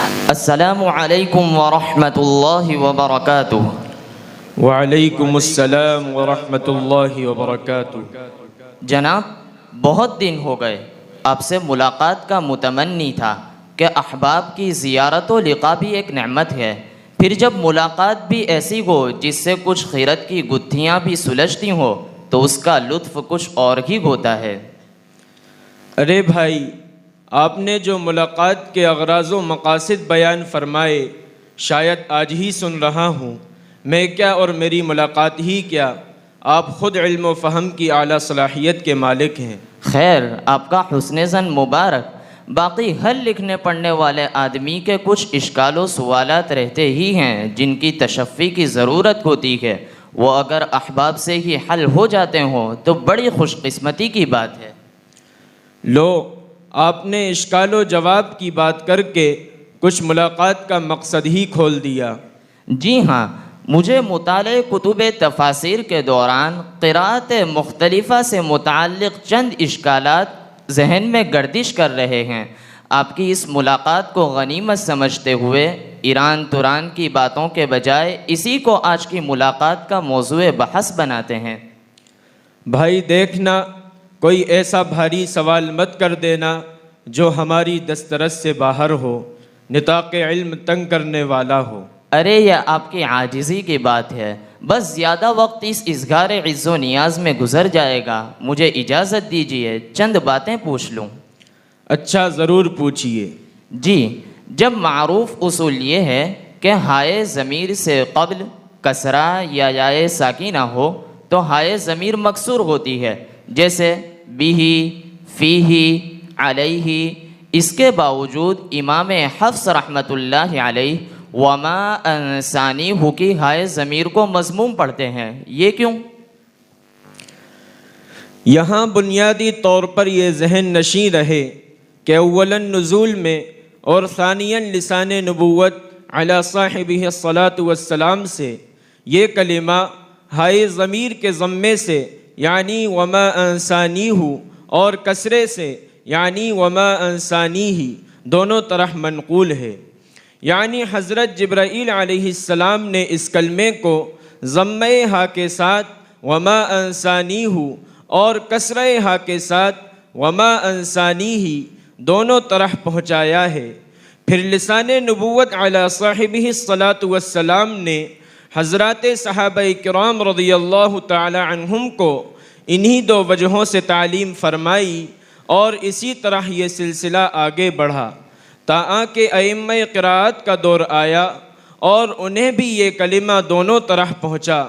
السلام علیکم ورحمۃ اللہ وبرکاتہ۔ وعلیکم السلام ورحمۃ اللہ وبرکاتہ۔ جناب، بہت دن ہو گئے، آپ سے ملاقات کا متمنی تھا کہ احباب کی زیارت و لقاء بھی ایک نعمت ہے، پھر جب ملاقات بھی ایسی ہو جس سے کچھ خیرت کی گتھیاں بھی سلجھتی ہوں تو اس کا لطف کچھ اور ہی ہوتا ہے۔ ارے بھائی، آپ نے جو ملاقات کے اغراض و مقاصد بیان فرمائے شاید آج ہی سن رہا ہوں۔ میں کیا اور میری ملاقات ہی کیا، آپ خود علم و فہم کی اعلیٰ صلاحیت کے مالک ہیں۔ خیر، آپ کا حسن ظن مبارک۔ باقی ہر لکھنے پڑھنے والے آدمی کے کچھ اشکال و سوالات رہتے ہی ہیں جن کی تشفی کی ضرورت ہوتی ہے، وہ اگر احباب سے ہی حل ہو جاتے ہوں تو بڑی خوش قسمتی کی بات ہے۔ لو، آپ نے اشکال و جواب کی بات کر کے کچھ ملاقات کا مقصد ہی کھول دیا۔ جی ہاں، مجھے مطالعہ کتب تفاسیر کے دوران قرأت مختلفہ سے متعلق چند اشکالات ذہن میں گردش کر رہے ہیں۔ آپ کی اس ملاقات کو غنیمت سمجھتے ہوئے ایران توران کی باتوں کے بجائے اسی کو آج کی ملاقات کا موضوع بحث بناتے ہیں۔ بھائی دیکھنا، کوئی ایسا بھاری سوال مت کر دینا جو ہماری دسترس سے باہر ہو، نطاق علم تنگ کرنے والا ہو۔ ارے یہ آپ کی عاجزی کی بات ہے، بس زیادہ وقت اس اظہار عز و نیاز میں گزر جائے گا۔ مجھے اجازت دیجیے چند باتیں پوچھ لوں۔ اچھا، ضرور پوچھیے۔ جی، جب معروف اصول یہ ہے کہ ہائے ضمیر سے قبل کسرہ یا یائے ساکینہ ہو تو ہائے ضمیر مکسور ہوتی ہے، جیسے بیہی، فیہی، علیہ۔ اس کے باوجود امام حفص رحمۃ اللہ علیہ وما انسانیہ کی ہائے ضمیر کو مضموم پڑھتے ہیں، یہ کیوں؟ یہاں بنیادی طور پر یہ ذہن نشین رہے کہ اولاً نزول میں اور ثانیاً لسان نبوت علی صاحبہ الصلاۃ والسلام سے یہ کلمہ ہائے ضمیر کے ضمے سے یعنی وما انسانیہ اور کسرے سے یعنی وما انسانیہ دونوں طرح منقول ہے۔ یعنی حضرت جبرائیل علیہ السلام نے اس کلمے کو ضمہ ہا کے ساتھ وما انسانیہ اور کسرہ ہا کے ساتھ وما انسانیہ دونوں طرح پہنچایا ہے۔ پھر لسان نبوت علی صاحبہ الصلاۃ والسلام نے حضرات صحابہ کرام رضی اللہ تعالی عنہم کو انہی دو وجہوں سے تعلیم فرمائی اور اسی طرح یہ سلسلہ آگے بڑھا تاں کہ ائمہ قرأت کا دور آیا اور انہیں بھی یہ کلمہ دونوں طرح پہنچا،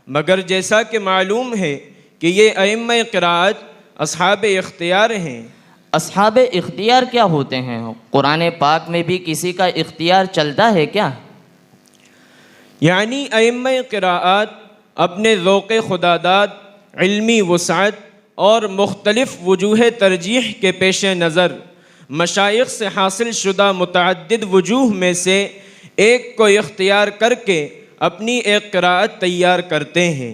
مگر جیسا کہ معلوم ہے کہ یہ ائمہ قرأت اصحاب اختیار ہیں۔ اصحاب اختیار کیا ہوتے ہیں؟ قرآن پاک میں بھی کسی کا اختیار چلتا ہے کیا؟ یعنی ائمہ قرأت اپنے ذوق خداداد، علمی وسعت اور مختلف وجوہ ترجیح کے پیش نظر مشائخ سے حاصل شدہ متعدد وجوہ میں سے ایک کو اختیار کر کے اپنی ایک قرأت تیار کرتے ہیں،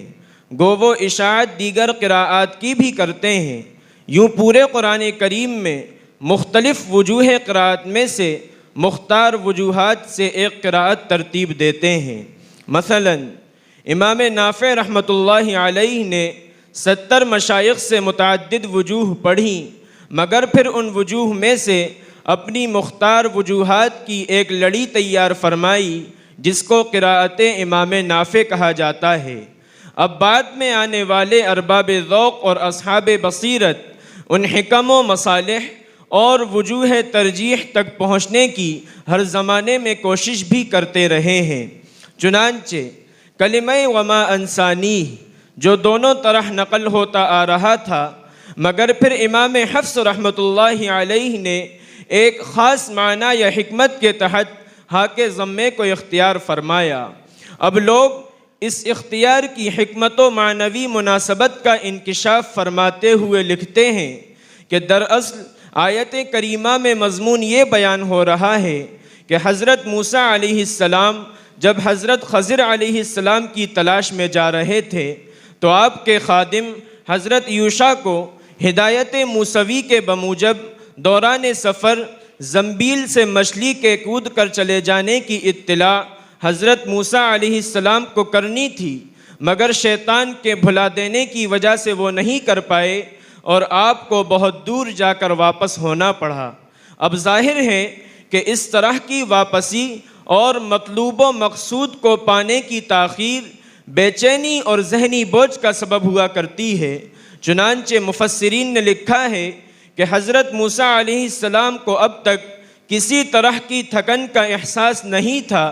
گو وہ اشاعت دیگر قرأت کی بھی کرتے ہیں۔ یوں پورے قرآن کریم میں مختلف وجوہ قرأت میں سے مختار وجوہات سے ایک قرأت ترتیب دیتے ہیں۔ مثلا امام نافع رحمۃ اللہ علیہ نے 70 مشائخ سے متعدد وجوہ پڑھیں، مگر پھر ان وجوہ میں سے اپنی مختار وجوہات کی ایک لڑی تیار فرمائی جس کو قرأت امام نافع کہا جاتا ہے۔ اب بعد میں آنے والے ارباب ذوق اور اصحاب بصیرت ان حکم و مصالح اور وجوہ ترجیح تک پہنچنے کی ہر زمانے میں کوشش بھی کرتے رہے ہیں۔ چنانچہ کلمہ وما انسانی جو دونوں طرح نقل ہوتا آ رہا تھا، مگر پھر امام حفص رحمۃ اللہ علیہ نے ایک خاص معنی یا حکمت کے تحت ہا کے ضمے کو اختیار فرمایا۔ اب لوگ اس اختیار کی حکمت و معنوی مناسبت کا انکشاف فرماتے ہوئے لکھتے ہیں کہ دراصل آیت کریمہ میں مضمون یہ بیان ہو رہا ہے کہ حضرت موسیٰ علیہ السلام جب حضرت خضر علیہ السلام کی تلاش میں جا رہے تھے تو آپ کے خادم حضرت یوشع کو ہدایت موسوی کے بموجب دوران سفر زنبیل سے مچھلی کے کود کر چلے جانے کی اطلاع حضرت موسیٰ علیہ السلام کو کرنی تھی، مگر شیطان کے بھلا دینے کی وجہ سے وہ نہیں کر پائے اور آپ کو بہت دور جا کر واپس ہونا پڑا۔ اب ظاہر ہے کہ اس طرح کی واپسی اور مطلوب و مقصود کو پانے کی تاخیر بے چینی اور ذہنی بوجھ کا سبب ہوا کرتی ہے۔ چنانچہ مفسرین نے لکھا ہے کہ حضرت موسیٰ علیہ السلام کو اب تک کسی طرح کی تھکن کا احساس نہیں تھا،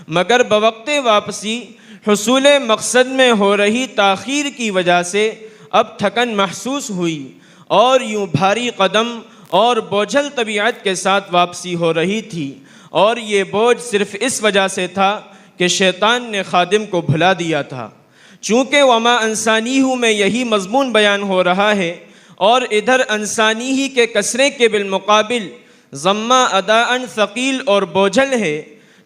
مگر بوقت واپسی حصول مقصد میں ہو رہی تاخیر کی وجہ سے اب تھکن محسوس ہوئی، اور یوں بھاری قدم اور بوجھل طبیعت کے ساتھ واپسی ہو رہی تھی، اور یہ بوجھ صرف اس وجہ سے تھا کہ شیطان نے خادم کو بھلا دیا تھا۔ چونکہ وما انسانیہ میں یہی مضمون بیان ہو رہا ہے، اور ادھر انسانی ہی کے کسرے کے بالمقابل ضمہ اداءً ثقیل اور بوجھل ہے،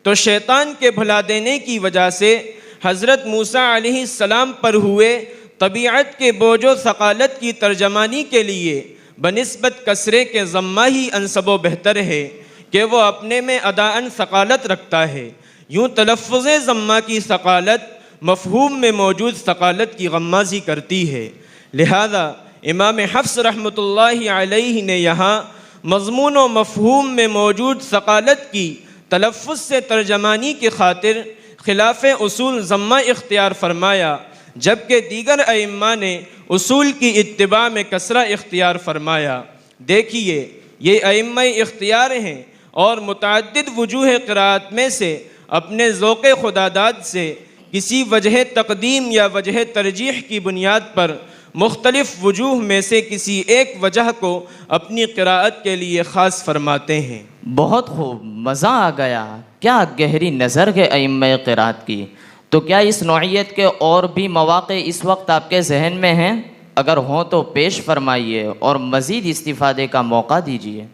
تو شیطان کے بھلا دینے کی وجہ سے حضرت موسیٰ علیہ السلام پر ہوئے طبیعت کے بوجھ و ثقالت کی ترجمانی کے لیے بنسبت کسرے کے ضمہ ہی انسب و بہتر ہے کہ وہ اپنے میں اداءً ثقالت رکھتا ہے۔ یوں تلفظ ضمہ کی ثقالت مفہوم میں موجود ثقالت کی غمازی کرتی ہے، لہذا امام حفص رحمۃ اللہ علیہ نے یہاں مضمون و مفہوم میں موجود ثقالت کی تلفظ سے ترجمانی کی خاطر خلاف اصول ضمہ اختیار فرمایا، جبکہ دیگر ائمہ نے اصول کی اتباع میں کسرہ اختیار فرمایا۔ دیکھیے، یہ ائمہ اختیار ہیں اور متعدد وجوہ قرأت میں سے اپنے ذوق خداداد سے کسی وجہ تقدیم یا وجہ ترجیح کی بنیاد پر مختلف وجوہ میں سے کسی ایک وجہ کو اپنی قرأت کے لیے خاص فرماتے ہیں۔ بہت خوب، مزہ آ گیا، کیا گہری نظر ہے ائمہ قرأت کی۔ تو کیا اس نوعیت کے اور بھی مواقع اس وقت آپ کے ذہن میں ہیں؟ اگر ہوں تو پیش فرمائیے اور مزید استفادے کا موقع دیجیے۔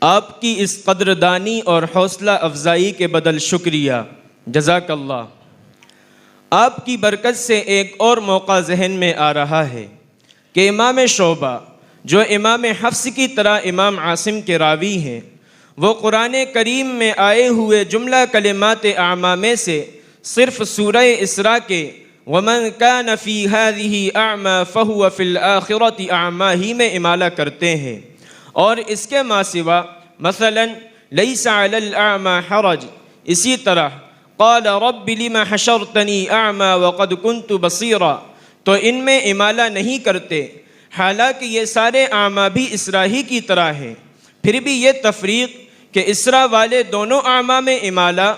آپ کی اس قدردانی اور حوصلہ افزائی کے بدل شکریہ، جزاک اللہ۔ آپ کی برکت سے ایک اور موقع ذہن میں آ رہا ہے کہ امام شعبہ، جو امام حفص کی طرح امام عاصم کے راوی ہیں، وہ قرآن کریم میں آئے ہوئے جملہ کلمات اعمیٰ میں سے صرف سورہ اسراء کے وَمَنْ كَانَ فِي هَذِهِ أَعْمَى فَهُوَ فِي الْآخِرَةِ أَعْمَى ہی میں امالہ کرتے ہیں، اور اس کے ما سوا مثلا لَيْسَ عَلَى الْأَعْمَى حَرَجْ، اسی طرح قال رب لم حشرتنی اعمی وقد كنت بصیرا، تو ان میں امالہ نہیں کرتے، حالانکہ یہ سارے اعمیٰ بھی اسراء ہی کی طرح ہیں۔ پھر بھی یہ تفریق کہ اسراء والے دونوں اعمیٰ میں امالہ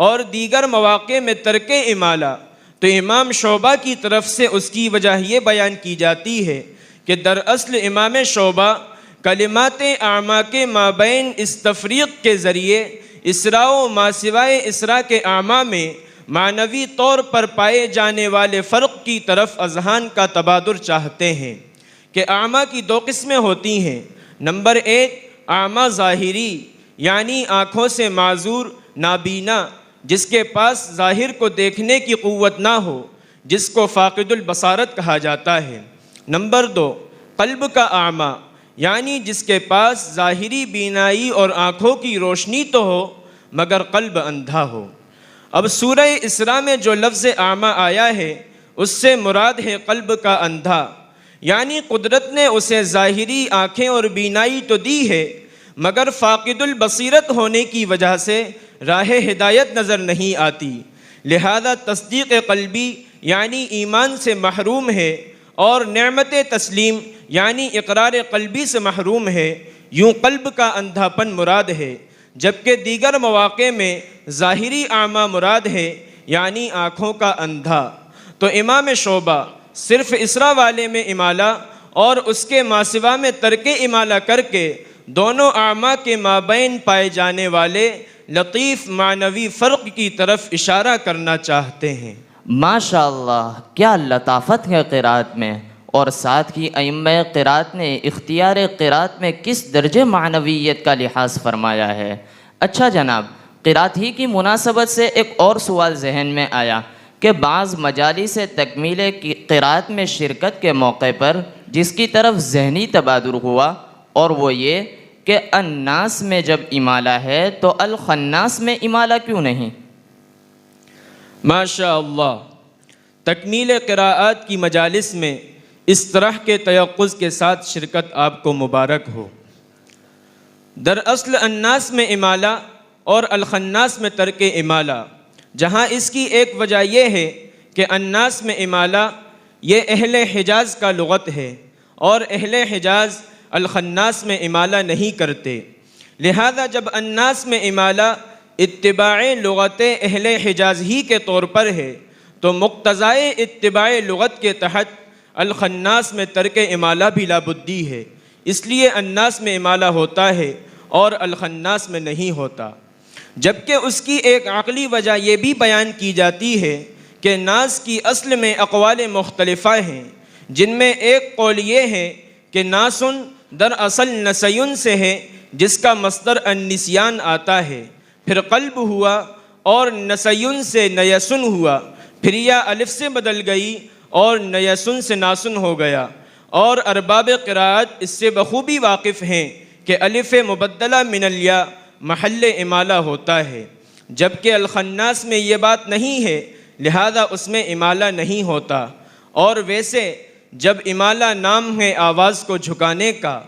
اور دیگر مواقع میں ترک امالہ، تو امام شعبہ کی طرف سے اس کی وجہ یہ بیان کی جاتی ہے کہ دراصل امام شعبہ کلمات اعمیٰ کے مابین اس تفریق کے ذریعے اسراء و ماسوائے اسراء کے اعمیٰ میں معنوی طور پر پائے جانے والے فرق کی طرف اذہان کا تبادر چاہتے ہیں کہ اعمیٰ کی دو قسمیں ہوتی ہیں۔ نمبر ایک، اعمیٰ ظاہری، یعنی آنکھوں سے معذور نابینا، جس کے پاس ظاہر کو دیکھنے کی قوت نہ ہو، جس کو فاقد البصارت کہا جاتا ہے۔ نمبر دو، قلب کا اعمیٰ، یعنی جس کے پاس ظاہری بینائی اور آنکھوں کی روشنی تو ہو مگر قلب اندھا ہو۔ اب سورہ اسراء میں جو لفظ اعمیٰ آیا ہے اس سے مراد ہے قلب کا اندھا، یعنی قدرت نے اسے ظاہری آنکھیں اور بینائی تو دی ہے مگر فاقد البصیرت ہونے کی وجہ سے راہ ہدایت نظر نہیں آتی، لہذا تصدیق قلبی یعنی ایمان سے محروم ہے اور نعمت تسلیم یعنی اقرار قلبی سے محروم ہے۔ یوں قلب کا اندھا پن مراد ہے، جبکہ دیگر مواقع میں ظاہری اعمیٰ مراد ہے، یعنی آنکھوں کا اندھا۔ تو امام شعبہ صرف اسراء والے میں امالہ اور اس کے ماسوا میں ترک امالہ کر کے دونوں اعمیٰ کے مابین پائے جانے والے لطیف معنوی فرق کی طرف اشارہ کرنا چاہتے ہیں۔ ماشاء اللہ، کیا لطافت ہے قرأت میں، اور ساتھ ہی ائمہ قرأت نے اختیار قرأت میں کس درجے معنویت کا لحاظ فرمایا ہے۔ اچھا جناب، قرأت ہی کی مناسبت سے ایک اور سوال ذہن میں آیا کہ بعض مجالس تکمیل کی قرأت میں شرکت کے موقع پر جس کی طرف ذہنی تبادر ہوا، اور وہ یہ کہ الناس میں جب امالہ ہے تو الخناس میں امالہ کیوں نہیں؟ ماشاء اللہ، تکمیل قراءات کی مجالس میں اس طرح کے تیقظ کے ساتھ شرکت آپ کو مبارک ہو۔ دراصل الناس میں امالہ اور الخناس میں ترک امالہ، جہاں اس کی ایک وجہ یہ ہے کہ الناس میں امالہ یہ اہل حجاز کا لغت ہے اور اہل حجاز الخناس میں امالہ نہیں کرتے، لہذا جب الناس میں امالہ اتباع لغت اہل حجاز ہی کے طور پر ہے تو مقتضائے اتباع لغت کے تحت الخناس میں ترک امالہ بھی لابدی ہے، اس لیے الناس میں امالہ ہوتا ہے اور الخناس میں نہیں ہوتا۔ جبکہ اس کی ایک عقلی وجہ یہ بھی بیان کی جاتی ہے کہ ناس کی اصل میں اقوال مختلفہ ہیں، جن میں ایک قول یہ ہے کہ ناسن دراصل نسیون سے ہے جس کا مصدر النسیان آتا ہے، پھر قلب ہوا اور نسیون سے نیسن ہوا، پھر یا الف سے بدل گئی اور نیسن سے ناسن ہو گیا، اور ارباب قراءت اس سے بخوبی واقف ہیں کہ الف مبدلہ من الیا محل امالہ ہوتا ہے، جبکہ الخناس میں یہ بات نہیں ہے، لہذا اس میں امالہ نہیں ہوتا۔ اور ویسے جب امالہ نام ہے آواز کو جھکانے کا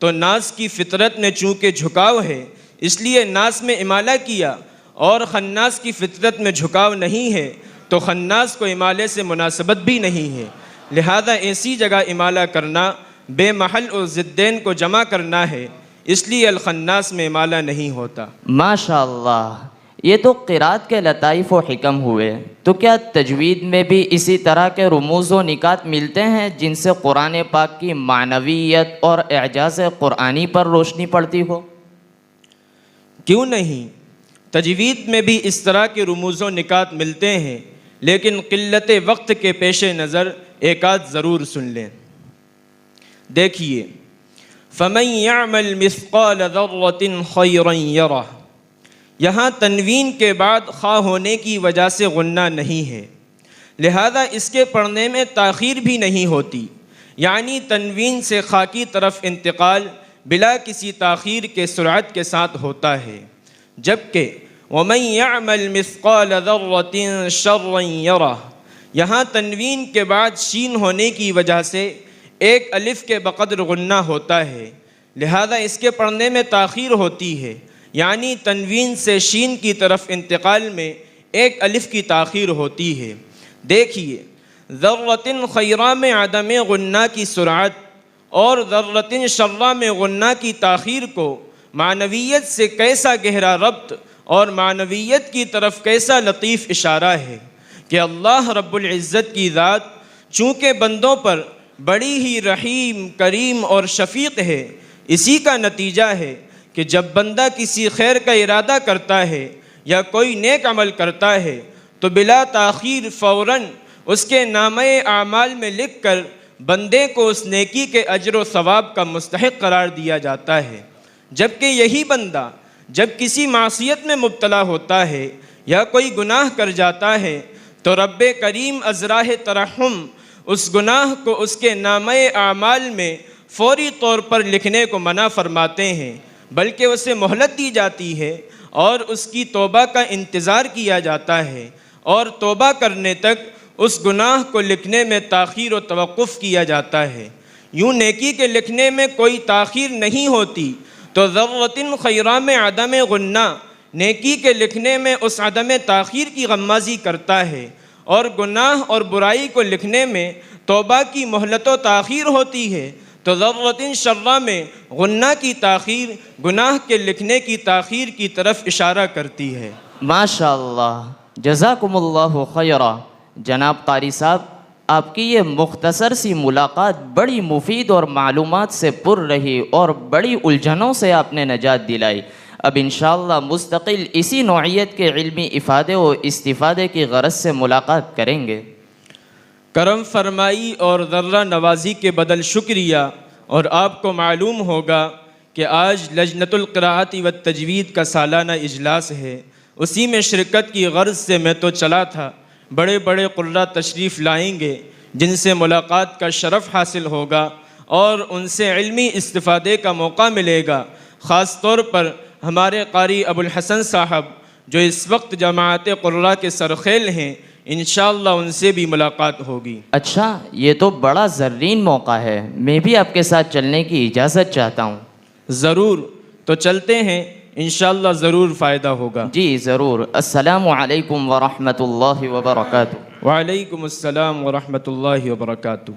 تو ناس کی فطرت نے چونکہ جھکاؤ ہے اس لیے ناس میں امالہ کیا، اور خناس کی فطرت میں جھکاؤ نہیں ہے تو خناس کو امالے سے مناسبت بھی نہیں ہے، لہذا ایسی جگہ امالہ کرنا بے محل اور ضدین کو جمع کرنا ہے، اس لیے الخناس میں امالہ نہیں ہوتا۔ ماشاءاللہ، یہ تو قرات کے لطائف و حکم ہوئے، تو کیا تجوید میں بھی اسی طرح کے رموز و نکات ملتے ہیں جن سے قرآن پاک کی معنویت اور اعجاز قرآنی پر روشنی پڑتی ہو؟ کیوں نہیں، تجوید میں بھی اس طرح کے رموز و نکات ملتے ہیں، لیکن قلت وقت کے پیش نظر ایک آدھ ضرور سن لیں۔ دیکھیے، فَمَن يَعْمَلْ مِثْقَالَ ذَرَّةٍ خَيْرًا يَرَهُ، یہاں تنوین کے بعد خواہ ہونے کی وجہ سے غنہ نہیں ہے، لہذا اس کے پڑھنے میں تاخیر بھی نہیں ہوتی، یعنی تنوین سے خا کی طرف انتقال بلا کسی تاخیر کے سرعت کے ساتھ ہوتا ہے، جبکہ وَمَن يَعْمَلْ مِثْقَالَ ذَرَّةٍ شَرًّا يَرَهُ، یہاں تنوین کے بعد شین ہونے کی وجہ سے ایک الف کے بقدر غنہ ہوتا ہے، لہذا اس کے پڑھنے میں تاخیر ہوتی ہے، یعنی تنوین سے شین کی طرف انتقال میں ایک الف کی تاخیر ہوتی ہے۔ دیکھیے، ذرۃ خیرہ میں عدم غنہ کی سرعت اور ذرۃ شرہ میں غنہ کی تاخیر کو معنویت سے کیسا گہرا ربط اور معنویت کی طرف کیسا لطیف اشارہ ہے کہ اللہ رب العزت کی ذات چونکہ بندوں پر بڑی ہی رحیم، کریم اور شفیق ہے، اسی کا نتیجہ ہے کہ جب بندہ کسی خیر کا ارادہ کرتا ہے یا کوئی نیک عمل کرتا ہے تو بلا تاخیر فوراً اس کے نامہ اعمال میں لکھ کر بندے کو اس نیکی کے اجر و ثواب کا مستحق قرار دیا جاتا ہے، جبکہ یہی بندہ جب کسی معصیت میں مبتلا ہوتا ہے یا کوئی گناہ کر جاتا ہے تو رب کریم از راہ ترحم اس گناہ کو اس کے نامہ اعمال میں فوری طور پر لکھنے کو منع فرماتے ہیں، بلکہ اسے مہلت دی جاتی ہے اور اس کی توبہ کا انتظار کیا جاتا ہے، اور توبہ کرنے تک اس گناہ کو لکھنے میں تاخیر و توقف کیا جاتا ہے۔ یوں نیکی کے لکھنے میں کوئی تاخیر نہیں ہوتی تو ذرۃ خیرہ میں عدم غنہ نیکی کے لکھنے میں اس عدم تاخیر کی غمازی کرتا ہے، اور گناہ اور برائی کو لکھنے میں توبہ کی مہلت و تاخیر ہوتی ہے تو ذرۃ شرہ میں غنہ کی تاخیر گناہ کے لکھنے کی تاخیر کی طرف اشارہ کرتی ہے۔ ماشاءاللہ، جزاکم اللہ خیرہ۔ جناب قاری صاحب، آپ کی یہ مختصر سی ملاقات بڑی مفید اور معلومات سے پر رہی اور بڑی الجھنوں سے آپ نے نجات دلائی۔ اب انشاءاللہ مستقل اسی نوعیت کے علمی افادے و استفادے کی غرض سے ملاقات کریں گے۔ کرم فرمائی اور ذرہ نوازی کے بدل شکریہ۔ اور آپ کو معلوم ہوگا کہ آج لجنۃ القراءۃ والتجوید کا سالانہ اجلاس ہے، اسی میں شرکت کی غرض سے میں تو چلا تھا۔ بڑے بڑے قراء تشریف لائیں گے جن سے ملاقات کا شرف حاصل ہوگا اور ان سے علمی استفادے کا موقع ملے گا۔ خاص طور پر ہمارے قاری ابو الحسن صاحب جو اس وقت جماعت قراء کے سرخیل ہیں، انشاءاللہ ان سے بھی ملاقات ہوگی۔ اچھا، یہ تو بڑا زرین موقع ہے، میں بھی آپ کے ساتھ چلنے کی اجازت چاہتا ہوں۔ ضرور، تو چلتے ہیں، انشاءاللہ ضرور فائدہ ہوگا۔ جی ضرور۔ السلام علیکم ورحمۃ اللہ وبرکاتہ۔ وعلیکم السلام ورحمۃ اللہ وبرکاتہ۔